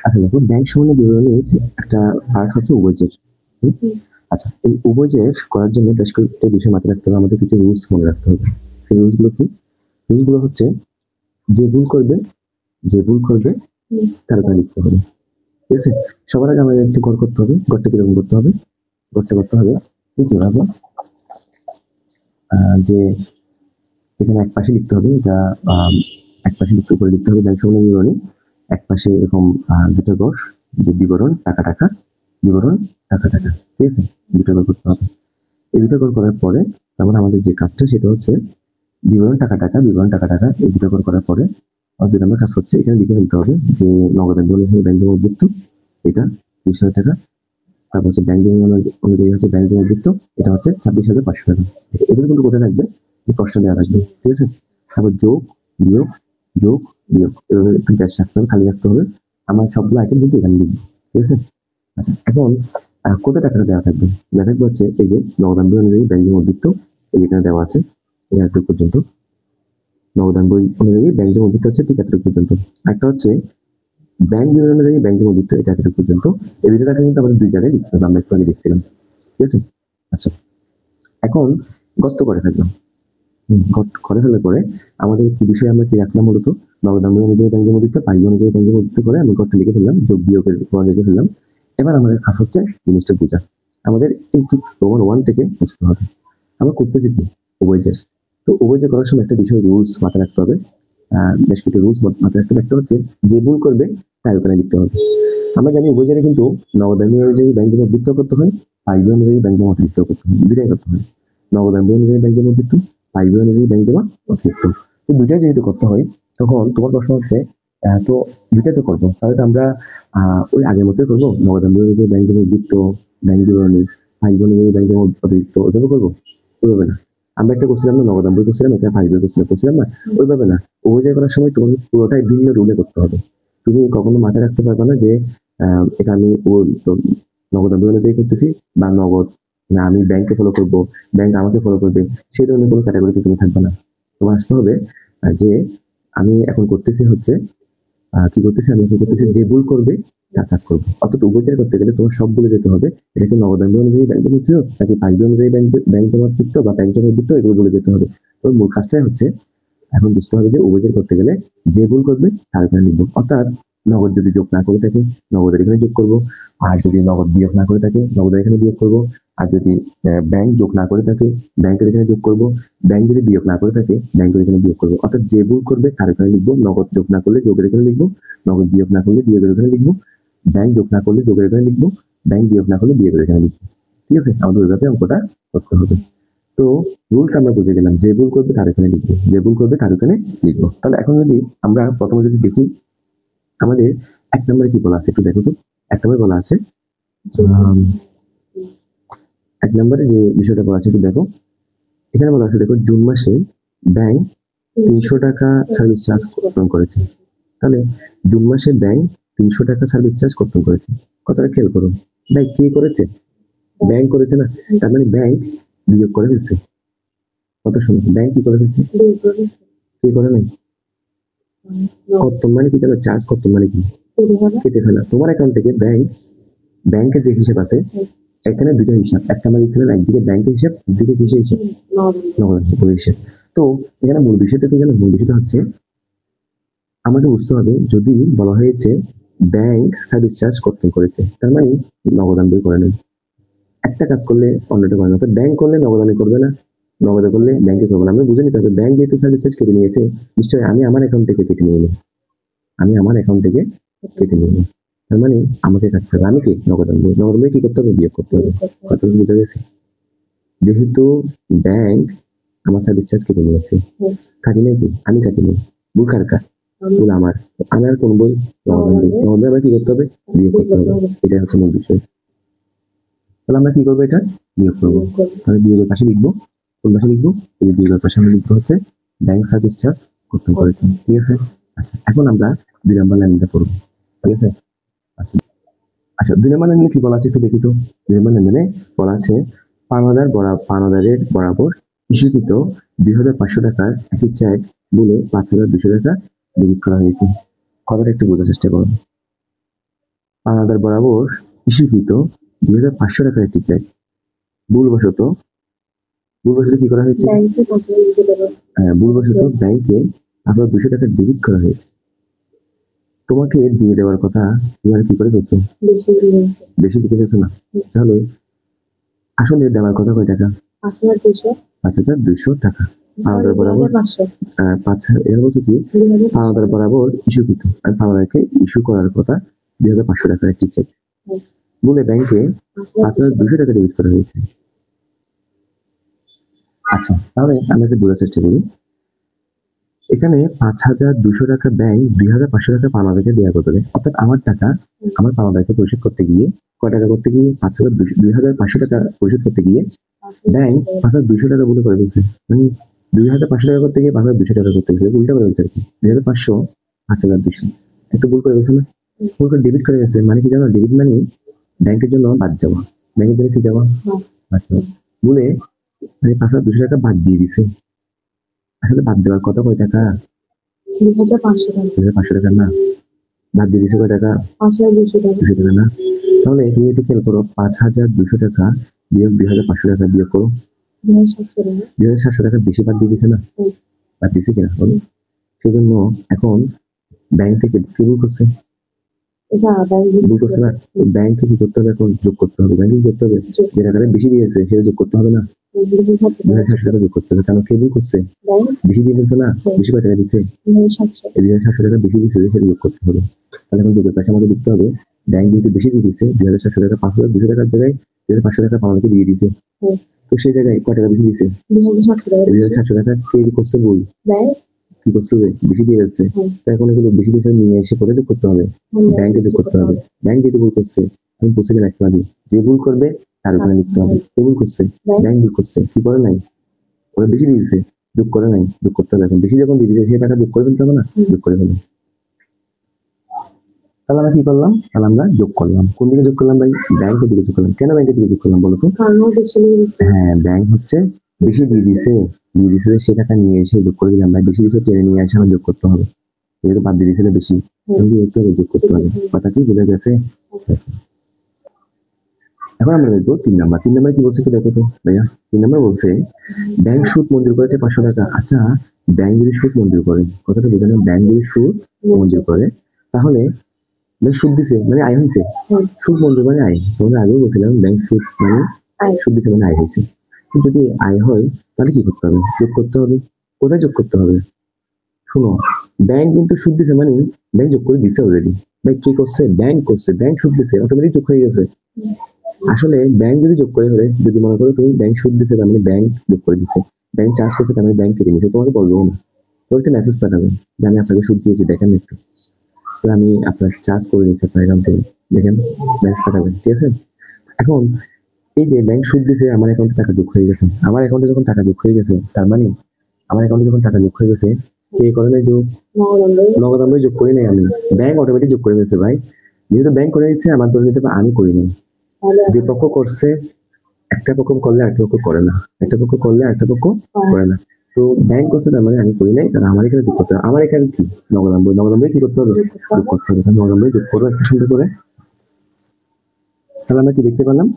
আচ্ছা দেখো, ব্যাংক সমন্বয় বিবরণীর একটা পার্ট হচ্ছে উভয়চের। হুম? আচ্ছা, এই উভয়চের করার জন্য বেশ কয়েকটা বিষয় মাথায় রাখতে হবে, আমাদের কিছু রুলস মনে রাখতে হবে। সেই রুলসগুলো কি? রুলসগুলো হচ্ছে যে ভুল করবে যে ভুল করবে তার ওখানে লিখতে হবে। ঠিক আছে? সবার আগে আমাদের একটু গড় করতে হবে। গড়টা কিরকম করতে হবে? গড়টা করতে হবে ঠিক এভাবে, যে এখানে এক পাশে লিখতে হবে এটা, আম, এক পাশে লিখতে উপরে লিখতে হবে ব্যাংক সমন্বয় বিবরণী, এক পাশে এরকম দুটো ঘর, যে বিবরণ টাকা টাকা, বিবরণ টাকা টাকা। ঠিক আছে? দুটো ঘর করতে হবে। এই দুটো ঘর করার পরে তারপর আমাদের যে কাজটা সেটা হচ্ছে বিবরণ টাকা টাকা, বিবরণ টাকা টাকা, এই দুটো ঘর করার পরে আমাদের ২ নম্বর কাজ হচ্ছে এখানে লিখে ফেলতে হবে যে নগদান বিবরণ হিসেবে ব্যাংক জমা উদ্বৃত্ত এটা ৩০,০০০ টাকা। তারপর হচ্ছে ব্যাংক জমা অনুযায়ী হচ্ছে ব্যাংক জমা উদ্বৃত্ত এটা হচ্ছে ২৬,৫০০ টাকা। এগুলো কিন্তু কোথায় রাখবে? কষ্ট দেওয়া রাখবে। ঠিক আছে? তারপর যোগ, বিয়োগ, যোগ, বিয়োগ, এভাবে একটু ড্যাশ রাখতে হবে, খালি রাখতে হবে। আমার সবগুলো আইটেম কিন্তু এখানে লিখবো। ঠিক আছে? আচ্ছা, এখন কত টাকাটা দেওয়া থাকবে? দেওয়া থাকবে হচ্ছে এই যে নগদান বই অনুযায়ী ব্যাংক জমা উদ্বৃত্ত, এই যেখানে দেওয়া আছে এতটুকু পর্যন্ত। নগদান বই অনুযায়ী ব্যাংক জমা উদ্বৃত্ত হচ্ছে ঠিক এতটুকু পর্যন্ত। একটা হচ্ছে ব্যাংক বিবরণ অনুযায়ী ব্যাংক জমা উদ্বৃত্ত এটা এতটুকু পর্যন্ত। এই দুটো টাকা কিন্তু আমাদের ২ জায়গায় লিখতে হবে, আমরা একটু আগে দেখছিলাম। ঠিক আছে? আচ্ছা, এখন গস্ত করে ফেললাম। করে ফেলার পরে আমাদের কি বিষয়ে আমরা কি রাখলাম মূলত? নগদান বই অনুযায়ী ব্যাংক জমা উদ্বৃত্ত, পারিব অনুযায়ী ব্যাংক জমা উদ্বৃত্ত করে আমরা গড়টা লিখে ফেললাম, যোগ বিয়োগের পর লিখে ফেললাম। এবার আমাদের কাজ হচ্ছে জিনিসটা বোঝা। আমাদের এই ঠিক প্রমাণ 1 থেকে বুঝতে হবে। আমরা করতেছি কি? ওয়েজের। তো ওয়েজে করার সময় একটা বিষয় রুলস মাথায় রাখতে হবে। বেশ কিছু রুলস মাথায় রাখতে হবে। একটা হচ্ছে যে ভুল করবে তার ওখানে লিখতে হবে। আমরা জানি ওয়েজের কিন্তু নগদান অনুযায়ী ব্যাংক জমা উদ্বৃত্ত করতে হয়, পারিব অনুযায়ী ব্যাংক জমা অতিরিক্ত করতে হয়। দুটাই করতে হয়। নগদান অনুযায়ী ব্যাংক জমা উদ্বৃত্ত, পারিব অনুযায়ী ব্যাংক জমা অতিরিক্ত। তো দুইটাই যেহেতু করতে হয়, তখন তোমার প্রশ্ন হচ্ছে তো দুইটাই তো করবো, তাহলে তো আমরা ওই আগের মতোই করবো, নগদান অনুযায়ী ব্যাংক জমা উদ্বৃত্ত, ব্যাংক বিবরণী, পারিব অনুযায়ী ব্যাংক জমা অতিরিক্ত, ওইভাবে করবো? ওইভাবে না। আমরা একটা করছিলাম না, নগদান বই করছিলাম, একটা পারিব করছিলাম না? ওইভাবে না। ওইভাবে করার সময় তোমাকে পুরোটাই ভিন্ন রুলে করতে হবে। তুমি কখনো মাথায় রাখতে পারবে না যে এটা আমি নগদ আমি অনুযায়ী করতেছি, বা নগদ না আমি ব্যাংকে ফলো করব, ব্যাংক আমাকে ফলো করবে, সেই ধরনের কোনো ক্যাটাগরিতে তুমি থাকবে না। তোমার আসতে হবে যে আমি এখন করতেছি হচ্ছে কি করতেছি, আমি এখন করতেছি যে ভুল করবে তার কাজ করবো। অর্থাৎ উপচার করতে গেলে তোমার সবগুলো যেতে হবে। এটা কি নগদান অনুযায়ী ব্যাংক জমা নাকি পারিব অনুযায়ী ব্যাংক জমা দিত বা ব্যাংক জমা দিত, এগুলো বলে যেতে হবে। তো মূল কাজটাই হচ্ছে এখন বুঝতে হবে যে ওভারজের করতে গেলে যে ভুল করবে তার এখানে লিখবো। অর্থাৎ নগদ যদি যোগ না করে থাকে নগদের এখানে যোগ করব, আর যদি নগদ বিয়োগ না করে থাকে নগদের এখানে বিয়োগ করব, আর যদি ব্যাংক যোগ না করে থাকে ব্যাংকের এখানে যোগ করব, ব্যাংক যদি বিয়োগ না করে থাকে ব্যাংকের এখানে বিয়োগ করব। অর্থাৎ যে ভুল করবে তার এখানে লিখবো, নগদ যোগ না করলে যোগের এখানে লিখবো, নগদ বিয়োগ না করলে বিয়োগের এখানে লিখবো, ব্যাংক যোগ না করলে যোগের এখানে লিখবো, ব্যাংক বিয়োগ না করলে বিয়োগের এখানে লিখবো। ঠিক আছে? আমাদের ওইভাবে অঙ্কটা করতে হবে। তো রুলটা আমরা বুঝে গেলাম, যে ভুল করবে তার এখানে লিখবো, যে ভুল করবে তার এখানে লিখবো। তাহলে এখন যদি আমরা প্রথমে যদি দেখি আমাদের ১ নম্বরে কি বলা আছে একটু দেখো তো। ১ নম্বরে বলা আছে ১ নম্বরে যে বিষয়টা বলা আছে একটু দেখো। এখানে বলা আছে দেখো, জুন মাসে ব্যাংক ৩০০ টাকা সার্ভিস চার্জ কর্তন করেছে। তাহলে জুন মাসে ব্যাংক ৩০০ টাকা সার্ভিস চার্জ কর্তন করেছে। কথাটা খেয়াল করো, ভাই কে করেছে? ব্যাংক করেছে না? তার মানে ব্যাংক বিয়োগ করে ফেলছে। কথা শুনো, ব্যাংক কি করে ফেলছে? কে করে নাই? কর্তন মানে কি জানো? চার্জ কর্তন মানে কি? কেটে ফেলা। তোমার অ্যাকাউন্ট থেকে ব্যাংকের যে হিসাব আছে, এখানে দুটো হিসাব, একটা আমরা দিচ্ছিলাম একদিকে ব্যাংকের হিসাব, একদিকে কিসের হিসাব? নগদ হিসাব। তো এখানে মূল বিষয়টা কি জানো? মূল বিষয়টা হচ্ছে আমাকে বুঝতে হবে, যদি বলা হয়েছে ব্যাংক সার্ভিস চার্জ কর্তন করেছে, তার মানে নগদান বই করে নেই। একটা কাজ করলে অন্যটা করে না। ব্যাংক করলে নগদানে করবে না, নগদে করলে ব্যাংকে করবে না। আমরা বুঝে নিতে হবে ব্যাংক যেহেতু সার্ভিস চার্জ কেটে নিয়েছে, নিশ্চয়ই আমি আমার অ্যাকাউন্ট থেকে কেটে নিয়ে নিই, আমি আমার অ্যাকাউন্ট থেকে কেটে নিয়ে নিই। তার মানে আমাকে কাটতে হবে, আমি কি নগদান বই, নগদান বই কি করতে হবে? বিয়োগ করতে হবে। কথা বুঝা গেছে? যেহেতু ব্যাংক আমার সার্ভিস চার্জ কেটে নিয়েছে, কাটি নাই কি? আমি কাটি নেই। ভুল কার? ভুল আমার। আমার কোন বই? নগদান বই। নগদান আবার কি করতে হবে? বিয়োগ করতে হবে। এটা হচ্ছে মূল বিষয়। তাহলে আমরা কি করবো? এটা বিয়োগ করবো। তাহলে বিয়োগের পাশে লিখবো, কোন পাশে লিখবো? এই বিয়োগের পাশে আমরা লিখবো হচ্ছে ব্যাংক সার্ভিস চার্জ কর্তন করেছে। ঠিক আছে? আচ্ছা, এখন আমরা ২ নম্বর লাইনটা করবো। ঠিক আছে? আচ্ছা, ২ নম্বর লাইনে কি বলা আছে একটু দেখি তো। ২ নম্বর লাইনে বলা আছে পাওনাদারের বরাবর ইস্যুকৃত ২,৫০০ টাকার একটি চেক বলে ৫,২০০ টাকা ডেবিট করা হয়েছে। কথাটা একটু বোঝার চেষ্টা করো। পাওনাদার বরাবর ইস্যুকৃত 2,500 টাকার একটি চেক ভুলবশত কি করা হয়েছে? ভুলবশত ব্যাংকে আপনার 200 টাকা ডেবিট করা হয়েছে। তোমাকে দিয়ে দেওয়ার কথা, তুমি আর কি করে ফেলছো? বেশি লিখে ফেলছো না? তাহলে আসলে দেওয়ার কথা কয় টাকা? 5,200 টাকা। পাওনাদার বরাবর 5,000, এর বলছে কি পাওনাদার বরাবর ইস্যুকৃত, আর পাওনাদারকে ইস্যু করার কথা 2,500 টাকার একটি চেক বলে ব্যাংকে 5,200 টাকা ডেবিট করা হয়েছে। আচ্ছা, তাহলে আমরা একটু বোঝার চেষ্টা করি। এখানে 5,200 টাকা ব্যাংক 2,500 টাকা পাওনাদারকে দেওয়া করবে, অর্থাৎ আমার টাকা আমার পাওনাদারকে পরিশোধ করতে গিয়ে কয় টাকা করতে গিয়ে 2,500 টাকা পরিশোধ করতে গিয়ে ব্যাংক 5,200 টাকা বলে করে দিয়েছে। মানে 2,500 টাকা করতে গিয়ে 5,200 টাকা করতে গেছে, উল্টা করে দিয়েছে আর কি। 2,500 5,200 একটু ভুল করে গেছে না? ভুল করে ডেবিট করে গেছে। মানে কি জানো, ডেবিট মানে ব্যাংকের জন্য বাদ যাওয়া, ব্যাংকের জন্য কি যাওয়া বাদ যাওয়া বলে মানে 5,200 টাকা বাদ দিয়ে দিছে। আসলে বাদ দেওয়ার কত কয় টাকা? 2,500 টাকা না, বাদ দিয়ে দিছে কয় টাকা? 200 টাকা না। তাহলে তুমি একটু খেয়াল করো, 5,200 টাকা বিয়োগ 2,500 টাকা বিয়োগ করো, 2,700 টাকা বেশি বাদ দিয়ে দিছে না? বাদ দিছে কিনা বলো? সেজন্য এখন ব্যাংক থেকে কি ভুল করছে? ভুল করছে না? ব্যাংকে কি করতে হবে? এখন যোগ করতে হবে। ব্যাংকে কি করতে হবে? যে টাকাটা বেশি দিয়েছে সেটা যোগ করতে হবে না? 2,700 টাকা যোগ করতে হবে। কারণ কে ভুল করছে? বেশি দিয়েছে না? বেশি কয় টাকা দিচ্ছে? 2,700 টাকা বেশি দিচ্ছে, সেটা যোগ করতে হবে। তাহলে এখন যোগের পাশে আমাদের লিখতে হবে ব্যাংক যেহেতু বেশি দিয়ে দিচ্ছে, 2,700 টাকা 5,200 টাকার জায়গায় 2,500 টাকা পাওনাদারকে দিয়ে দিছে। তো সেই জায়গায় কয় টাকা বেশি দিচ্ছে? 2,700 টাকা কে করছে ভুল? কি করছে? বেশি দিয়ে যাচ্ছে। তাই এখন এগুলো বেশি দিয়েছে নিয়ে এসে করে যোগ করতে হবে, ব্যাংকে যোগ করতে হবে। ব্যাংক যেহেতু ভুল করছে, আমি বলছি কিনা একটু আগে, যে ভুল করবে তার ওখানে লিখতে হবে। কে ভুল করছে? ব্যাংক ভুল করছে। কি করে নাই? ওরা বেশি দিয়েছে, যোগ করে নাই, যোগ করতে হবে। এখন বেশি যখন দিয়ে দিয়েছে সে টাকা যোগ করে ফেলতে হবে না? যোগ করে ফেলে। তাহলে আমরা কি করলাম? তাহলে আমরা যোগ করলাম। কোন দিকে যোগ করলাম ভাই? ব্যাংকের দিকে যোগ করলাম। কেন ব্যাংকের দিকে যোগ করলাম বলো তো? হ্যাঁ, ব্যাংক হচ্ছে বেশি দিয়ে দিছে সে টাকা নিয়ে এসে যোগ করে দিলাম। ভাই বেশি দিয়েছে টেনে নিয়ে এসে আমার যোগ করতে হবে, যেহেতু বাদ দিয়ে দিয়েছিল বেশি, যোগ করতে হবে। কথা কি বোঝা গেছে? এখন আমরা দেখবো 3 নাম্বার। 3 নাম্বার কি বলছে একটু দেখো তো ভাইয়া। 3 নাম্বার বলছে ব্যাংক সুদ মঞ্জুর করেছে 500 টাকা। আচ্ছা, ব্যাংক যদি সুদ মঞ্জুর করে, কথাটা বোঝানো, ব্যাংক যদি সুদ মঞ্জুর করে তাহলে সুদ দিছে মানে আয় হয়েছে। সুদ মঞ্জুর মানে আয়। তোমাকে আগেও বলছিলাম ব্যাংক সুদ মানে সুদ দিছে মানে আয় হয়েছে। যদি আয় হয় তাহলে কি করতে হবে? যোগ করতে হবে। কোথায় যোগ করতে হবে? শোনো, ব্যাংক কিন্তু সুদ দিছে মানে ব্যাংক যোগ করে দিছে অলরেডি। ভাই কি করছে? ব্যাংক করছে, ব্যাংক সুদ দিছে, অটোমেটিক যোগ হয়ে গেছে। আসলে ব্যাংক যদি যোগ করে ফেলে, যদি মনে করো তুমি ব্যাংক সুদ দিছে তার মানে ব্যাংক যোগ করে দিছে, ব্যাংক চার্জ করছে তার মানে ব্যাংক কেটে নিছে, তোমাকে বলবো না, তো একটা মেসেজ পাঠাবে যে আমি আপনাকে সুদ দিয়েছি দেখেন একটু, তো আমি আপনার চার্জ করে নিচ্ছি আপনার অ্যাকাউন্ট থেকে, দেখেন মেসেজ পাঠাবেন। ঠিক আছে? এখন এই যে ব্যাংক সুদ দিছে, আমার অ্যাকাউন্টে টাকা যোগ হয়ে গেছে। আমার অ্যাকাউন্টে যখন টাকা যোগ হয়ে গেছে তার মানে আমার অ্যাকাউন্টে যখন টাকা যোগ হয়ে গেছে, কে করে নাই যোগ? নগদ আমরা যোগ করি নাই, আমি ব্যাংক অটোমেটিক যোগ করে দিয়েছে। ভাই যেহেতু ব্যাংক করে দিচ্ছে, আমার ধরে নিতে আমি করি নাই। যে পক্ষ করছে, একটা পক্ষ করলে আরেকটা পক্ষ করে না, একটা পক্ষ করলে আরেকটা পক্ষ করে না। তো ব্যাংক করছে তার মানে আমি করি নাই, তাহলে আমার এখানে যোগ করতে হবে। আমার এখানে কি নগদাম্বই কি করতে হবে? যোগ করতে হবে। নগদাম্বই যোগ করবো একটা সুন্দর করে। তাহলে আমরা কি দেখতে পেলাম?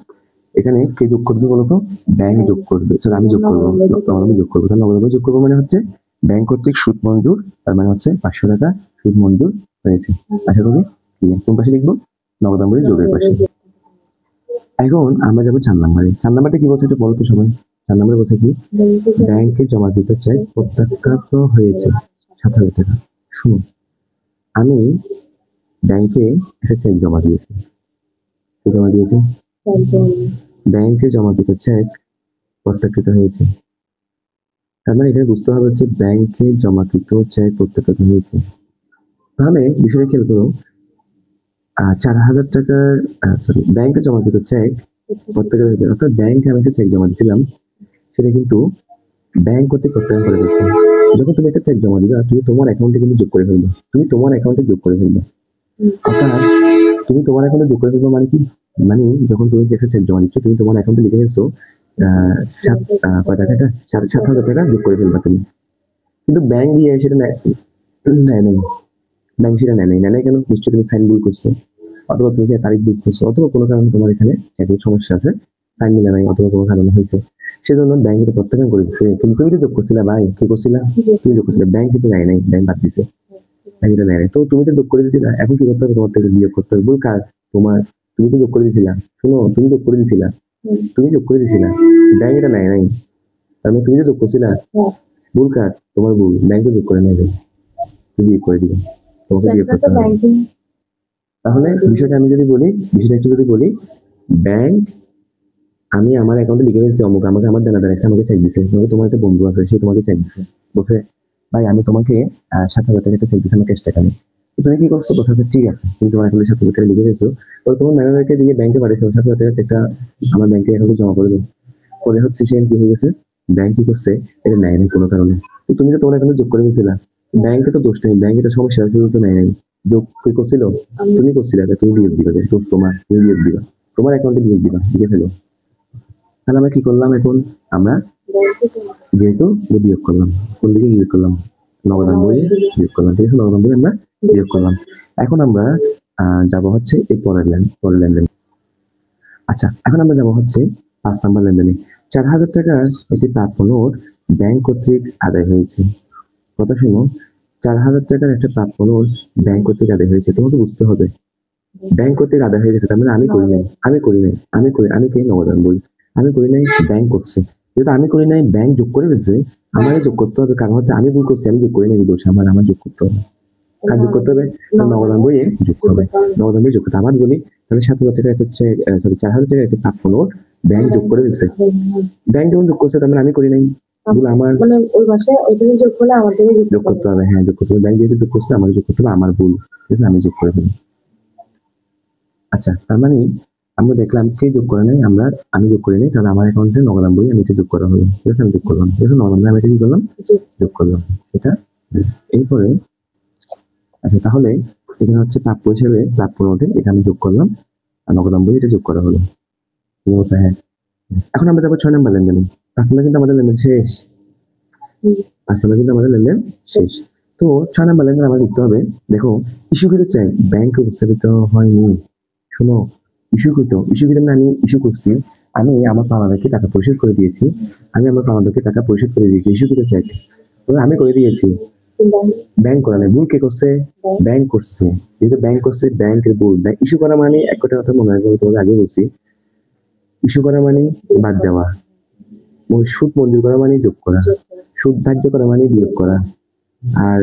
এখানে কে যোগ করবে বলতো? ব্যাংক যোগ করবে, স্যার আমি যোগ করবো, নগদাম্বই যোগ করবো। তাহলে নগদাম্বই যোগ করবো মানে হচ্ছে ব্যাংক কর্তৃক সুদ মঞ্জুর, তার মানে হচ্ছে 500 টাকা সুদ মঞ্জুর হয়েছে। আশা করি কোন পাশে লিখবো? নগদাম্বই যোগের পাশে। এখন আমরা যাবো 4 নাম্বারে। 4 নাম্বারটা কি বলছে একটু বলো তো সবাই। 4 নাম্বারে বলছে কি? ব্যাংকে জমাকৃত চেক প্রত্যাখ্যাত হয়েছে 7,000 টাকা। শুনো, আমি ব্যাংকে একটা চেক জমা দিয়েছি। কে জমা দিয়েছে? ব্যাংকে জমাকৃত চেক প্রত্যাখ্যাত হয়েছে। তার মানে এখানে বুঝতে হবে হচ্ছে ব্যাংকে জমাকৃত চেক প্রত্যাখ্যাত হয়েছে। তাহলে বিষয়টা খেয়াল করো, 4,000 টাকার ব্যাংকে জমাকৃত চেক প্রত্যাখ্যাত হয়েছে, অর্থাৎ ব্যাংকে আমি একটা চেক জমা দিয়েছিলাম, সেটা কিন্তু ব্যাংক কর্তৃক প্রত্যাখ্যান করে দিচ্ছে। যখন তুমি একটা চেক জমা দিবা, তুমি তোমার অ্যাকাউন্টে কিন্তু যোগ করে ফেলবে, তুমি তোমার অ্যাকাউন্টে যোগ করে ফেলবে। অর্থাৎ তুমি তোমার অ্যাকাউন্টে যোগ করে ফেলবে মানে কি? মানে যখন তুমি একটা চেক জমা দিচ্ছ, তুমি তোমার অ্যাকাউন্টে লিখে গেছো কয় টাকা, এটা 7,000 টাকা যোগ করে ফেলবা তুমি। কিন্তু ব্যাংক দিয়ে সেটা নেয় নাই, ব্যাংক সেটা নেয় নাই। কেন? নিশ্চয়ই তুমি সাইন ভুল করছো। অথবা তুমি যে তারিখ বুঝতেছো, অথবা কোনো কারণে তোমার এখানে চেকের সমস্যা আছে, সাইন মিলে নাই, অথবা কোনো কারণে হয়েছে, সেজন্য ব্যাংক এটা প্রত্যাখ্যান করে দিচ্ছে। তুমি তো যোগ করছিলা ভাই, কি করছিলা? তুমি যোগ করছিলে, ব্যাংক কিন্তু নেয় নাই, ব্যাংক বাদ দিছে, ব্যাংক এটা নেয় নাই। তো তুমি তো যোগ করে দিছিলা, এখন কি করতে হবে? তোমার থেকে বিয়োগ করতে হবে। ভুল কার? তোমার। তুমি তো যোগ করে দিছিলা, শোনো, তুমি যোগ করে দিছিলা, তুমি যোগ করে দিছিলা, ব্যাংক এটা নেয় নাই, তার মানে তুমি যে যোগ করছিলা, ভুল কার? তোমার ভুল, ব্যাংক যোগ করে নেবে, তুমি বিয়োগ করে দিবে, তোমাকে বিয়োগ করতে হবে। তাহলে বিষয়টা আমি যদি বলি, বিষয়টা একটু যদি বলি, ব্যাংক, আমি আমার অ্যাকাউন্টে লিখে রেখেছি অমুক, আমাকে আমার দেনাদার একটা আমাকে চেক দিছে, তোমার একটা বন্ধু আছে, সে তোমাকে চেক দিছে, বলছে ভাই আমি তোমাকে 7,000 টাকা একটা চেক দিছি, আমার ক্যাশ টাকা নেই। তুমি কি করছো? বলছে আচ্ছা ঠিক আছে, তুমি তোমার অ্যাকাউন্টে 7,000 টাকা লিখে রেখেছো, তো তোমার ম্যানেজারকে দিয়ে ব্যাংকে পাঠিয়েছো, 7,000 টাকা চেকটা আমার ব্যাংকে অ্যাকাউন্টে জমা করে দাও। পরে হচ্ছে সে কি হয়ে গেছে, ব্যাংক কি করছে, এটা নেয় নাই কোনো কারণে। তো তুমি তো তোমার অ্যাকাউন্টে যোগ করে গেছিলা, ব্যাংকে তো দোষ নেই, ব্যাংকে তো সমস্যা হয়েছে, তো নেয় নাই। যোগ কে করছিল? তুমি করছিলে, তুমি বিয়োগ দিবা, দোষ তোমার, তুমি বিয়োগ দিবা, তোমার অ্যাকাউন্টে বিয়োগ দিবা, লিখে ফেলো। তাহলে আমরা কি করলাম এখন? আমরা যেহেতু বিয়োগ করলাম, কোন দিকে বিয়োগ করলাম? নগদান বইয়ে বিয়োগ করলাম, ঠিক আছে, নগদান বইয়ে আমরা বিয়োগ করলাম। এখন আমরা যাব হচ্ছে এই পরের লেনদেন। আচ্ছা, এখন আমরা যাব হচ্ছে 5 নাম্বার লেনদেনে। 4,000 টাকার একটি প্রাপ্য নোট ব্যাংক কর্তৃক আদায় হয়েছে। কথা শুনো, 4,000 টাকার একটা প্রাপ্য নোট ব্যাংক কর্তৃক আদায় হয়েছে, তোমাকে বুঝতে হবে ব্যাংক কর্তৃক আদায় হয়ে গেছে, তার মানে আমি করি নাই, আমি কে? নগদান বই, আমি করি নাই, ব্যাংক করছে। যেহেতু আমি করি নাই, ব্যাংক যোগ করে ফেলছে, আমারই যোগ করতে হবে, কারণ হচ্ছে আমি ভুল করছি, আমি যোগ করি নাই, দোষ আমার যোগ করতে হবে। কাজ যোগ করতে হবে, নগদান বইয়ে যোগ হবে, নগদান বই যোগ করতে আবার বলি, তাহলে 7,000 টাকা একটা হচ্ছে, সরি 4,000 টাকা একটা প্রাপ্য নোট ব্যাংক যোগ করে ফেলছে, ব্যাংক যখন যোগ করছে তার মানে আমি করি নাই, আমার মানে ওই মাসে ওইখানে যোগ করলে আমার থেকে যোগ করতে হবে, হ্যাঁ যোগ করতে হবে, ব্যাংক যেহেতু যোগ করছে আমার যোগ করতে হবে, আমার ভুল, ঠিক আছে, আমি যোগ করে ফেলি। আচ্ছা, তার মানে আমরা দেখলাম কে যোগ করে নাই, আমি যোগ করি নাই, তাহলে আমার অ্যাকাউন্টে নগদান বই আমি যোগ করা হলো, ঠিক আছে, আমি যোগ করলাম, ঠিক আছে, নগদান বই আমি কি করলাম, যোগ করলাম এটা। এরপরে আচ্ছা, তাহলে এখানে হচ্ছে প্রাপ্য হিসেবে প্রাপ্য নোটে এটা আমি যোগ করলাম, আর নগদান বই এটা যোগ করা হলো, ঠিক আছে, হ্যাঁ। এখন আমরা যাবো 6 নাম্বার লেনদেনে। 5 নাম্বার কিন্তু আমাদের লেনদেন শেষ, 5 নাম্বার কিন্তু আমাদের লেনদেন শেষ। তো 6 নাম্বার লেনদেন আমার লিখতে হবে, দেখো ইস্যুকৃত চেক ব্যাংকে উপস্থাপিত হয়নি। শোনো, ইস্যুকৃত মানে আমি ইস্যু করছি, আমি আমার পাওনাদারকে টাকা পরিশোধ করে দিয়েছি, ইস্যুকৃত চেক আমি করে দিয়েছি, ব্যাংক করা নাই, ভুল কে করছে? ব্যাংক করছে, যেহেতু ব্যাংক করছে, ব্যাংকের ভুল। ইস্যু করা মানে এক কথা মনে রাখবো, তোমাকে আগে বলছি, ইস্যু করা মানে বাদ যাওয়া, সুদ মঞ্জুর করা মানে যোগ করা, সুদ ধার্য করা মানে বিয়োগ করা, আর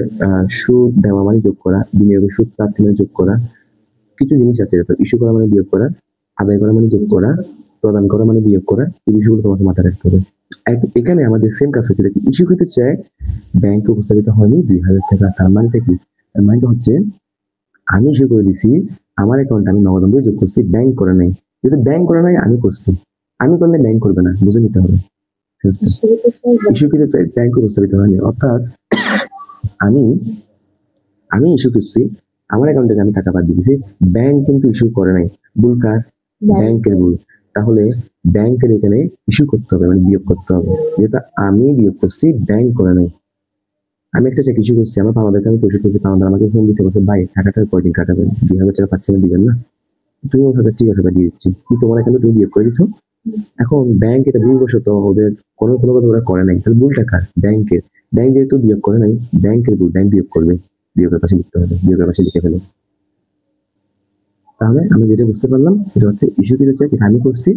সুদ দেওয়া মানে যোগ করা, বিনিয়োগের সুদ প্রাপ্তি মানে যোগ করা। কিছু জিনিস আছে, ইস্যু করা মানে বিয়োগ করা, আদায় করা মানে যোগ করা, প্রদান করা মানে বিয়োগ করা, এই বিষয়গুলো তোমাকে মাথায় রাখতে হবে। এখানে আমাদের সেম কাজ হচ্ছে, দেখি ইস্যুকৃত চেক ব্যাংকে উপস্থাপিত হয়নি 2,000 টাকা, তার মানেটা কি? তার মানেটা হচ্ছে আমি ইস্যু করে দিছি, আমার অ্যাকাউন্টে আমি নগদান বই যোগ করছি, ব্যাংক করে নাই, যেহেতু ব্যাংক করে নাই আমি করছি, আমি করলে ব্যাংক করবে না, বুঝে নিতে হবে। ইস্যুকৃত চেক ব্যাংকে উপস্থাপিত হয়নি, অর্থাৎ আমি ইস্যু করছি, আমার অ্যাকাউন্টে আমি টাকা বাদ দিয়েছি, ব্যাংক কিন্তু ইস্যু করে নাই, ভুল কার? ব্যাংকের ভুল। তাহলে ব্যাংকের এখানে ইস্যু করতে হবে, মানে বিয়োগ করতে হবে, যেহেতু আমি বিয়োগ করছি, ব্যাংক করে নাই। আমি একটা চেক ইস্যু করছি, আমার পাওনাদারকে আমি পরিশোধ করছি, পাওনাদার আমাকে ফোন দিচ্ছে, বলছে ভাই টাকাটা কয়দিন কাটাবেন, 2,000 টাকা পাচ্ছেন, দিবেন না? তুমি বলছো ঠিক আছে ভাই দিয়ে দিচ্ছি, কিন্তু তোমার এখানে তুমি বিয়োগ করে দিছো, এখন ব্যাংক এটা ভুলবশত ওদের কোনো কথা ওরা করে নাই, তাহলে ভুল টাকা ব্যাংকের, ব্যাংক যেহেতু বিয়োগ করে নাই, ব্যাংকের ভুল, ব্যাংক বিয়োগ করবে, বিয়োগের পাশে লিখতে হবে, বিয়োগের পাশে লিখে ফেলো। তাহলে আমি যেটা বুঝতে পারলাম, এটা হচ্ছে ইস্যুকৃত চেক এটা আমি করছি,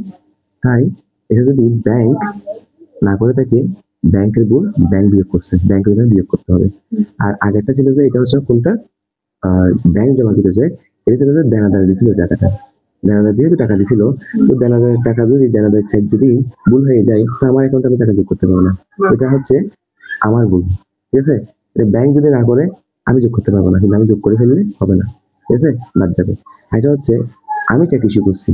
তাই এটা যদি ব্যাংক না করে থাকে, ব্যাংকের ভুল, ব্যাংক বিয়োগ করছে, ব্যাংকের এখানে বিয়োগ করতে হবে। আর আগেরটা ছিল যে এটা হচ্ছে কোনটা, ব্যাংক জমাকৃত চেক, এটা ছিল যে দেনাদার দিছিল টাকাটা, দেনাদার যেহেতু টাকা দিছিল, তো দেনাদারের টাকা যদি দেনাদার চেক যদি ভুল হয়ে যায়, তো আমার অ্যাকাউন্টে আমি টাকা যোগ করতে পারবো না, এটা হচ্ছে আমার ভুল, ঠিক আছে। ব্যাংক যদি না করে আমি যোগ করতে পারবো না, কিন্তু আমি যোগ করে ফেললে হবে না, ঠিক আছে, বাদ যাবে। এটা হচ্ছে আমি চেক ইস্যু করছি,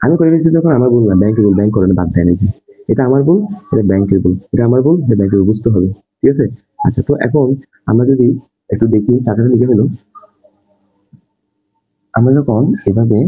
আমি করে ফেলছি যখন আমার ভুল না, ব্যাংকের ভুল, ব্যাংক করে বাদ দেয় নাকি, এটা আমার ভুল, এটা ব্যাংকের ভুল, এটা আমার ভুল, এটা ব্যাংকের ভুল, বুঝতে হবে, ঠিক আছে। আচ্ছা, তো এখন আমরা যদি একটু দেখি টাকাটা লিখে ফেলো, আমরা যখন এভাবে